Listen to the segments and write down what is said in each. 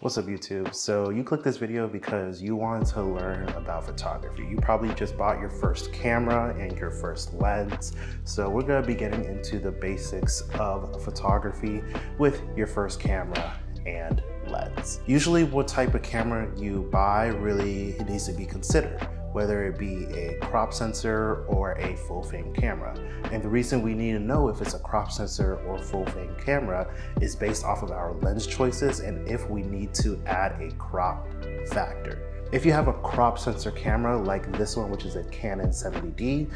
What's up YouTube? So you clicked this video because you wanted to learn about photography. You probably just bought your first camera and your first lens. So we're gonna be getting into the basics of photography with your first camera and lens. Usually what type of camera you buy really needs to be considered, whether it be a crop sensor or a full frame camera. And the reason we need to know if it's a crop sensor or full frame camera is based off of our lens choices and if we need to add a crop factor. If you have a crop sensor camera like this one, which is a Canon 70D,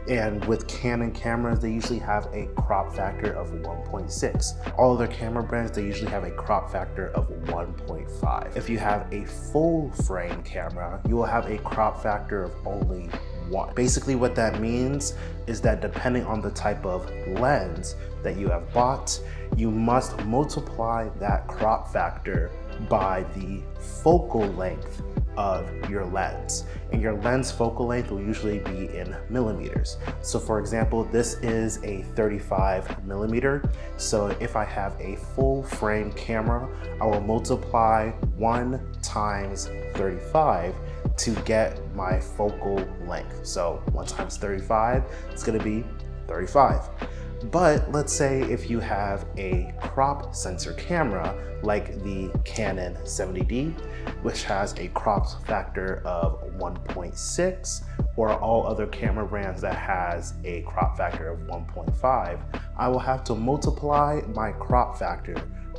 and with Canon cameras, they usually have a crop factor of 1.6. All other camera brands, they usually have a crop factor of 1.5. If you have a full frame camera, you will have a crop factor of only 1. Basically what that means is that depending on the type of lens that you have bought, you must multiply that crop factor by the focal length of your lens. And your lens focal length will usually be in millimeters. So for example, this is a 35 millimeter. So if I have a full frame camera, I will multiply 1 times 35 to get my focal length. So 1 times 35 is gonna be 35. But let's say if you have a crop sensor camera like the Canon 70D, which has a crop factor of 1.6, or all other camera brands that has a crop factor of 1.5, I will have to multiply my crop factor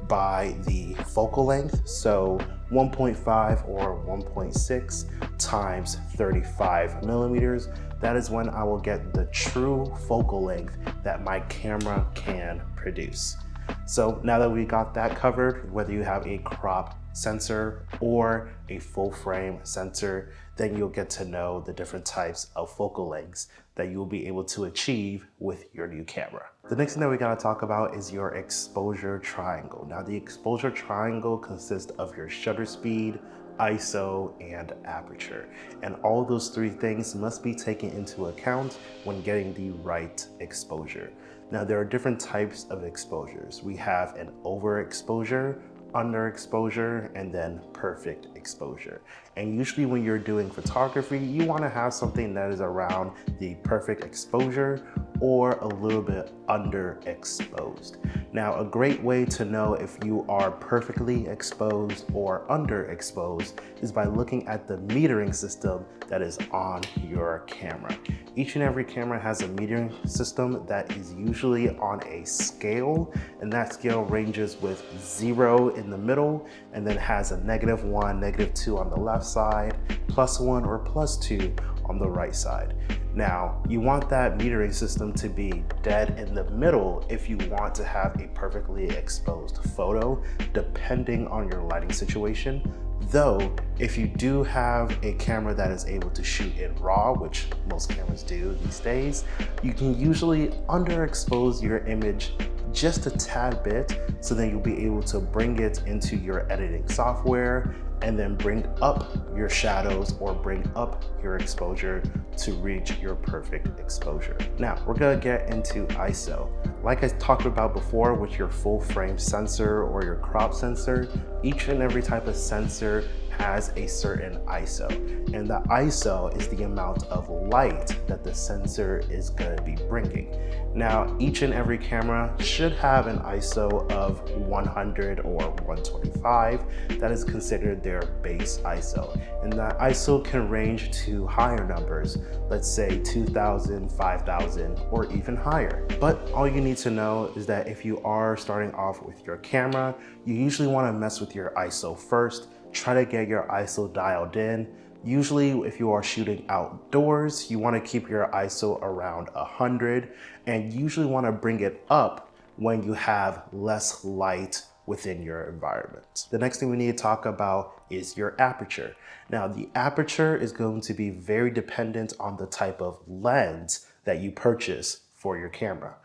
by the focal length. So 1.5 or 1.6 times 35 millimeters. That is when I will get the true focal length that my camera can produce. So now that we got that covered, whether you have a crop sensor or a full frame sensor, then you'll get to know the different types of focal lengths that you'll be able to achieve with your new camera. The next thing that we gotta talk about is your exposure triangle. Now the exposure triangle consists of your shutter speed, ISO, and aperture. And all those three things must be taken into account when getting the right exposure. Now there are different types of exposures. We have an overexposure, underexposure, and then perfect exposure. And usually when you're doing photography, you want to have something that is around the perfect exposure or a little bit underexposed. Now, a great way to know if you are perfectly exposed or underexposed is by looking at the metering system that is on your camera. Each and every camera has a metering system that is usually on a scale, and that scale ranges with 0 in the middle and then has a -1, -2 on the left side, +1 or +2 on the right side. Now, you want that metering system to be dead in the middle if you want to have a perfectly exposed photo, depending on your lighting situation. Though, if you do have a camera that is able to shoot in RAW, which most cameras do these days, you can usually underexpose your image just a tad bit, so then you'll be able to bring it into your editing software and then bring up your shadows or bring up your exposure to reach your perfect exposure. Now, we're gonna get into ISO. Like I talked about before with your full frame sensor or your crop sensor, each and every type of sensor has a certain ISO. And the ISO is the amount of light that the sensor is gonna be bringing. Now, each and every camera should have an ISO of 100 or 125. That is considered their base ISO. And that ISO can range to higher numbers, let's say 2,000, 5,000, or even higher. But all you need to know is that if you are starting off with your camera, you usually wanna mess with your ISO first. Try to get your ISO dialed in. Usually if you are shooting outdoors, you want to keep your ISO around 100 and usually want to bring it up when you have less light within your environment. The next thing we need to talk about is your aperture. Now the aperture is going to be very dependent on the type of lens that you purchase for your camera.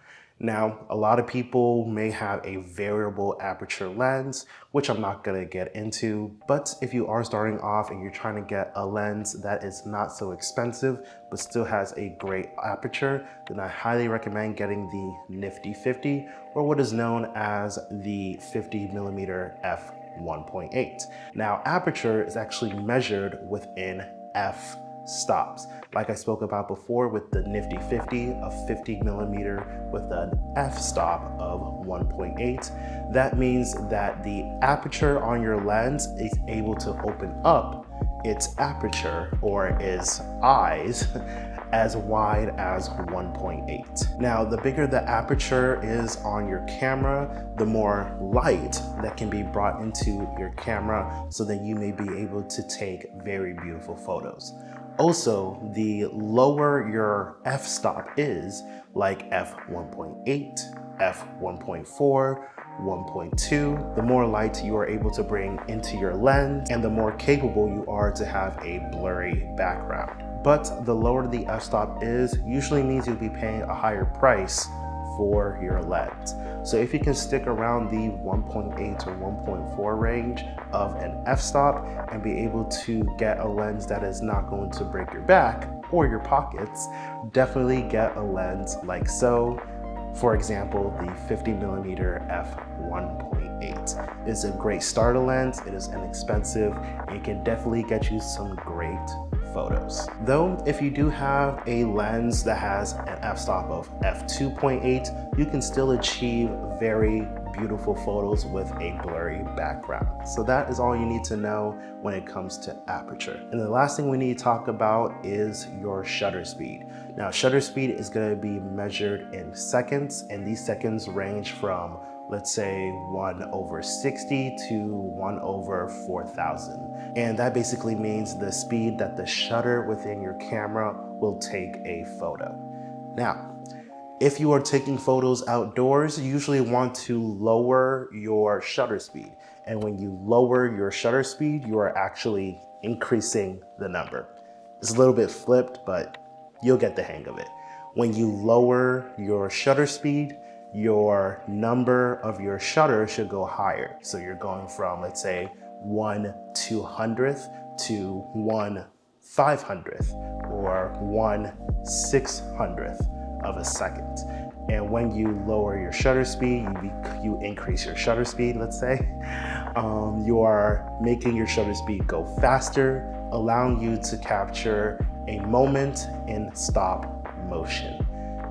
Now, a lot of people may have a variable aperture lens, which I'm not gonna get into, but if you are starting off and you're trying to get a lens that is not so expensive, but still has a great aperture, then I highly recommend getting the Nifty 50, or what is known as the 50mm f 1.8. Now, aperture is actually measured within f-stops. Like I spoke about before with the nifty 50, a 50 millimeter with an f-stop of 1.8. That means that the aperture on your lens is able to open up its aperture or its eyes as wide as 1.8. Now, the bigger the aperture is on your camera, the more light that can be brought into your camera so that you may be able to take very beautiful photos. Also, the lower your f-stop is, like f1.8, f1.4, 1.2, the more light you are able to bring into your lens and the more capable you are to have a blurry background. But the lower the f-stop is, usually means you'll be paying a higher price for your lens. So if you can stick around the 1.8 or 1.4 range of an f-stop and be able to get a lens that is not going to break your back or your pockets, definitely get a lens like so. For example, the 50 millimeter f1.8 is a great starter lens. It is inexpensive and it can definitely get you some great photos. Though, if you do have a lens that has an f-stop of f2.8, you can still achieve very beautiful photos with a blurry background. So that is all you need to know when it comes to aperture. And the last thing we need to talk about is your shutter speed. Now, shutter speed is going to be measured in seconds, and these seconds range from, let's say, 1/60 to 1/4000. And that basically means the speed that the shutter within your camera will take a photo. Now, if you are taking photos outdoors, you usually want to lower your shutter speed. And when you lower your shutter speed, you are actually increasing the number. It's a little bit flipped, but you'll get the hang of it. When you lower your shutter speed, your number of your shutter should go higher. So you're going from, let's say, 1/200th to 1/500th or 1/600th of a second. And when you lower your shutter speed, you increase your shutter speed, let's say, you are making your shutter speed go faster, allowing you to capture a moment in stop motion.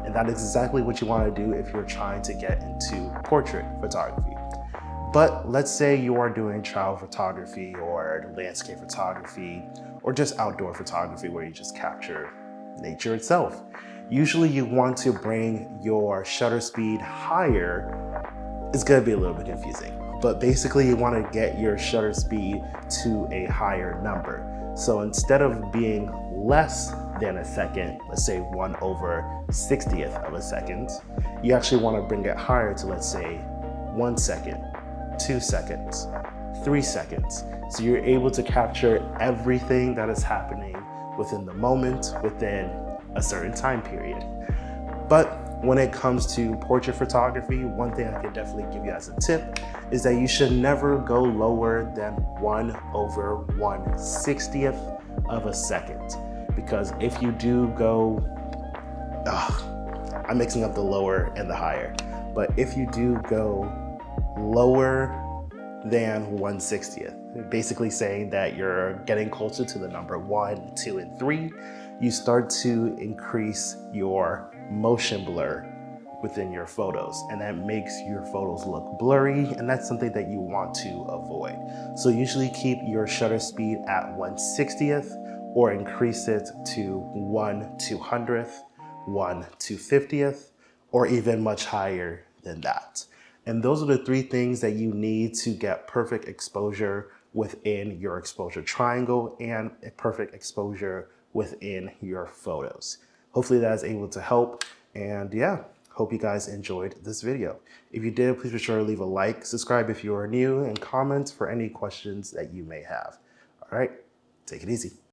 And that is exactly what you want to do if you're trying to get into portrait photography. But let's say you are doing travel photography or landscape photography or just outdoor photography where you just capture nature itself. Usually you want to bring your shutter speed higher. It's going to be a little bit confusing, but basically you want to get your shutter speed to a higher number. So instead of being less than a second, let's say 1/60th of a second, you actually want to bring it higher to, let's say, 1 second, 2 seconds, 3 seconds. So you're able to capture everything that is happening within the moment, within a certain time period. But when it comes to portrait photography, one thing I can definitely give you as a tip is that you should never go lower than 1/160th of a second. Because if you do go, I'm mixing up the lower and the higher, but if you do go lower than 1/60th, basically saying that you're getting closer to the number 1, 2, and 3, you start to increase your motion blur within your photos, and that makes your photos look blurry, and that's something that you want to avoid. So usually keep your shutter speed at 1/60th or increase it to 1/200th, 1/250th, or even much higher than that. And those are the 3 things that you need to get perfect exposure within your exposure triangle and a perfect exposure within your photos. Hopefully that is able to help. And yeah, hope you guys enjoyed this video. If you did, please be sure to leave a like, subscribe if you are new, and comment for any questions that you may have. All right, take it easy.